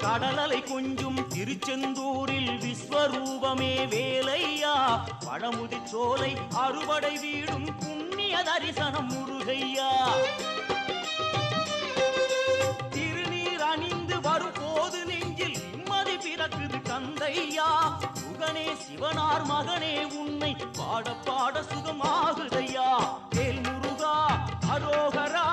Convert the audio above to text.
கடலலை கொஞ்சும் திருச்செந்தூரில் விஸ்வரூபமே வேலையா பழமுதி சோலை அறுபடை வீடும் புண்ணிய தரிசனம் முருகையா திருநீர் அணிந்து வரும் போது நெஞ்சில் நிம்மதி பிறக்குது கந்தையா சுகனே சிவனார் மகனே உன்னை பாட பாட சுகமாகுதையா வேல் முருகா அரோகரா